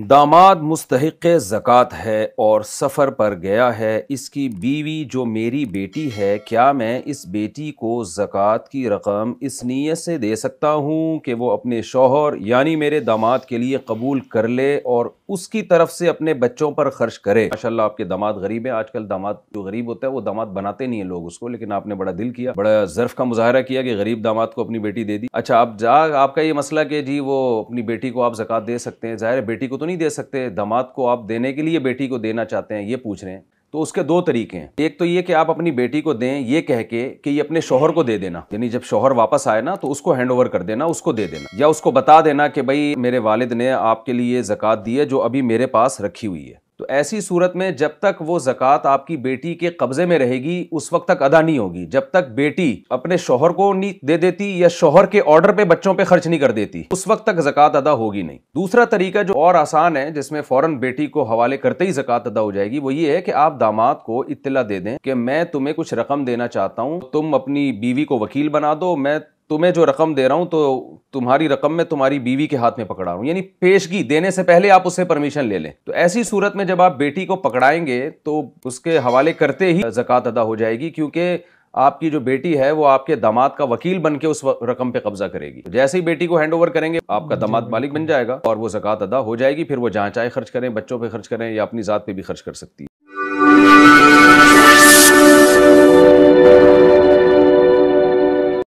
दामाद मुस्तहिक़ ज़कात है और सफ़र पर गया है। इसकी बीवी जो मेरी बेटी है, क्या मैं इस बेटी को ज़कात की रकम इस नीयत से दे सकता हूँ कि वो अपने शौहर यानी मेरे दामाद के लिए कबूल कर ले और उसकी तरफ से अपने बच्चों पर खर्च करे। माशाल्लाह आपके दामाद गरीब है। आजकल दामाद जो गरीब होता है वो दामाद बनाते नहीं है लोग उसको, लेकिन आपने बड़ा दिल किया, बड़ा ज़र्फ का मुजाहरा किया कि गरीब दामाद को अपनी बेटी दे दी। अच्छा, अब आपका ये मसला कि जी वो अपनी बेटी को आप ज़कात दे सकते हैं, ज़ाहिर है बेटी को तो नहीं दे सकते, दामाद को आप देने के लिए बेटी को देना चाहते हैं, ये पूछ रहे हैं। तो उसके दो तरीके हैं। एक तो ये कि आप अपनी बेटी को दें ये कह के कि ये अपने शौहर को दे देना, यानी जब शौहर वापस आए ना तो उसको हैंड ओवर कर देना, उसको दे देना, या उसको बता देना कि भाई मेरे वालिद ने आपके लिए ज़कात दी है जो अभी मेरे पास रखी हुई है। तो ऐसी सूरत में जब तक वो ज़कात आपकी बेटी के कब्जे में रहेगी उस वक्त तक अदा नहीं होगी, जब तक बेटी अपने शौहर को नहीं दे देती या शौहर के ऑर्डर पे बच्चों पे खर्च नहीं कर देती, उस वक्त तक ज़कात अदा होगी नहीं। दूसरा तरीका जो और आसान है, जिसमें फौरन बेटी को हवाले करते ही ज़कात अदा हो जाएगी, वो ये है कि आप दामाद को इत्तला दे दें कि मैं तुम्हें कुछ रकम देना चाहता हूं, तुम अपनी बीवी को वकील बना दो, मैं तुम्हें जो रकम दे रहा हूं तो तुम्हारी रकम में तुम्हारी बीवी के हाथ में पकड़ा रहा हूं, यानी पेशगी देने से पहले आप उससे परमिशन ले लें। तो ऐसी सूरत में जब आप बेटी को पकड़ाएंगे तो उसके हवाले करते ही ज़कात अदा हो जाएगी, क्योंकि आपकी जो बेटी है वो आपके दामाद का वकील बन के उस रकम पे कब्जा करेगी। तो जैसे ही बेटी को हैंड ओवर करेंगे आपका दामाद मालिक बन जाएगा और वो ज़कात अदा हो जाएगी। फिर वो जहाँ चाहे खर्च करें, बच्चों पे खर्च करें या अपनी ज़ात पे भी खर्च कर सकती है।